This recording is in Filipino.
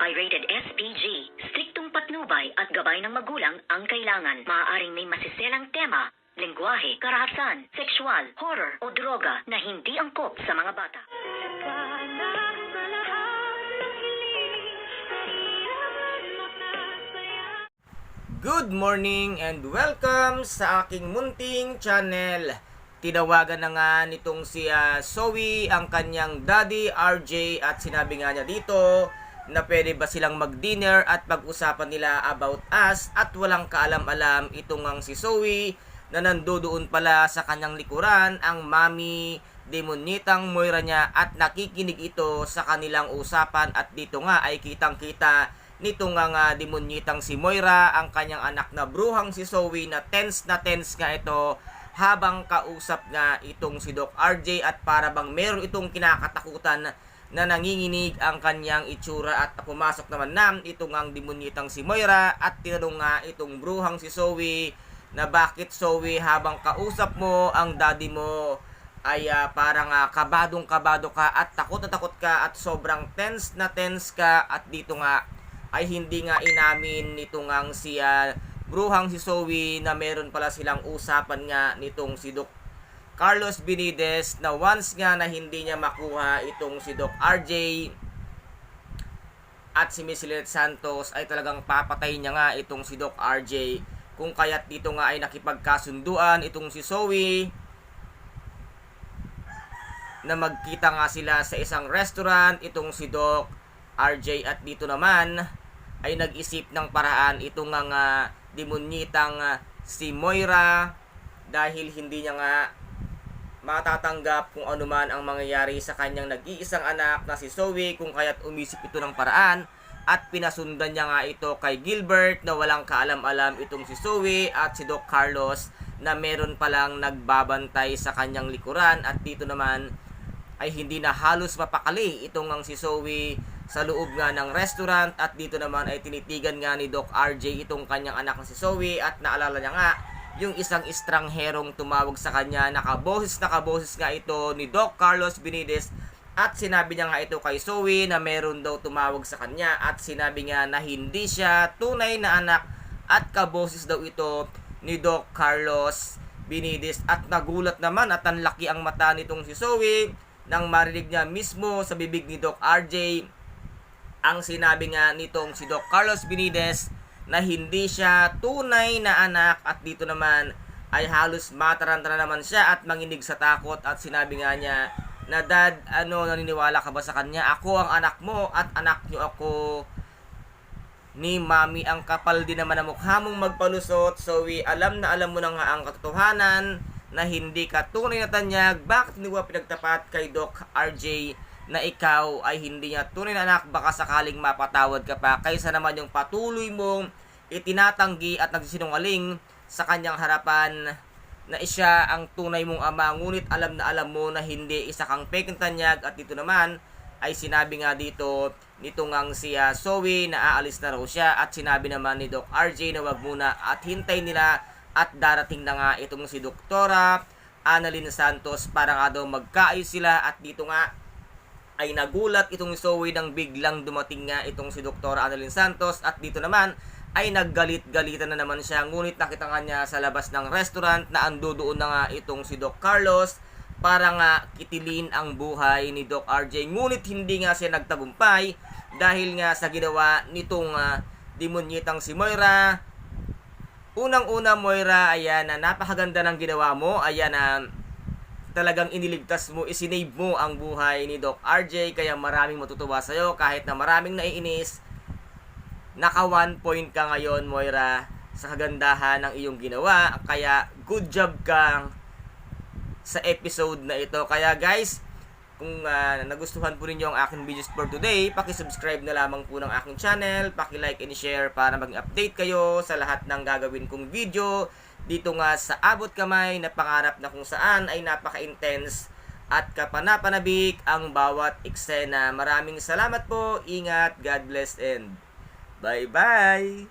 Pirated SPG. Striktong patnubay at gabay ng magulang ang kailangan. Maaaring may masiselang tema, lengguwahe, karahasan, sexual, horror o droga na hindi angkop sa mga bata. Good morning and welcome sa aking munting channel. Tinawagan na nga nitong si Zoe ang kanyang daddy RJ at sinabi nga niya dito na pwede ba silang mag-dinner at pag-usapan nila about us, at walang kaalam-alam itong ang si Zoe na nandoon pala sa kanyang likuran ang mami demonyitang Moira niya at nakikinig ito sa kanilang usapan. At dito nga ay kitang-kita nito nga demonyitang si Moira ang kanyang anak na bruhang si Zoe na tense nga ito habang kausap nga itong si Doc RJ, at para bang meron itong kinakatakutan na nanginginig ang kanyang itsura. At pumasok naman itong ang demonyitang si Moira at tinanong nga itong bruhang si Zoe na bakit Zoe habang kausap mo ang daddy mo ay parang kabadong-kabado ka at takot na takot ka at sobrang tense ka, at dito nga ay hindi nga inamin nitong ang si bruhang si Zoe na meron pala silang usapan nga nitong si Doc Carlos Benitez na once nga na hindi niya makuha itong si Doc RJ at si Miss Lynette Santos ay talagang papatay niya nga itong si Doc RJ. Kung kaya't dito nga ay nakipagkasunduan itong si Zoe na magkita nga sila sa isang restaurant itong si Doc RJ, at dito naman ay nag-isip ng paraan itong nga demonyitang si Moira dahil hindi niya nga matatanggap kung ano man ang mangyayari sa kanyang nag-iisang anak na si Zoe, kung kaya't umisip ito ng paraan at pinasundan niya nga ito kay Gilbert na walang kaalam-alam itong si Zoe at si Doc Carlos na meron palang nagbabantay sa kanyang likuran. At dito naman ay hindi na halos mapakali itong ang si Zoe sa loob nga ng restaurant, at dito naman ay tinitigan nga ni Doc RJ itong kanyang anak na si Zoe at naalala niya nga yung isang estrangherong tumawag sa kanya. Nakaboses nga ito ni Doc Carlos Benitez at sinabi niya nga ito kay Zoe na meron daw tumawag sa kanya at sinabi nga na hindi siya tunay na anak at kaboses daw ito ni Doc Carlos Benitez. At nagulat naman at ang laki ang mata nitong si Zoe nang marinig niya mismo sa bibig ni Doc RJ ang sinabi nga nitong si Doc Carlos Benitez na hindi siya tunay na anak. At dito naman ay halos mataranta na naman siya at manginig sa takot, at sinabi nga niya na dad, naniniwala ka ba sa kanya? Ako ang anak mo at anak niyo ako ni mami. Ang kapal din naman ang mukha mong magpalusot, Zoe. Alam na alam mo na nga ang katotohanan na hindi ka tunay na tanyag. Bakit hindi mo pinagtapat kay Doc RJ na ikaw ay hindi niya tunay na anak? Baka sakaling mapatawad ka pa, kaysa naman yung patuloy mong itinatanggi at nagsisinungaling sa kanyang harapan na siya ang tunay mong ama, ngunit alam na alam mo na hindi, isa kang peking tanyag. At dito naman ay sinabi nga dito nito ngang si Zoe na aalis na raw siya, at sinabi naman ni Doc RJ na wag muna at hintay nila at darating na nga itong si Doktora Annalyn Santos para nga daw magkaayos sila. At dito nga ay nagulat itong Zoe nang biglang dumating nga itong si Dr. Annalyn Santos, at dito naman ay naggalit-galitan na naman siya. Ngunit nakita nga niya sa labas ng restaurant na andoon na nga itong si Doc Carlos para nga kitilin ang buhay ni Doc RJ. Ngunit hindi nga siya nagtagumpay dahil nga sa ginawa nitong demonyitang si Moira. Unang-una, Moira, ayan na napakaganda ng ginawa mo. Ayan na talagang iniligtas mo, isinave mo ang buhay ni Doc RJ, kaya maraming matutuwa sa'yo kahit na maraming naiinis. Naka 1 point ka ngayon, Moira, sa kagandahan ng iyong ginawa, kaya good job kang sa episode na ito. Kaya guys, kung nagustuhan po ninyo ang aking videos for today, paki-subscribe na lamang po ng aking channel, paki-like and share para maging update kayo sa lahat ng gagawin kong video dito nga sa Abot Kamay na pangarap na kung saan ay napaka-intense at kapanapanabik ang bawat eksena. Maraming salamat po, ingat, God bless, and bye-bye!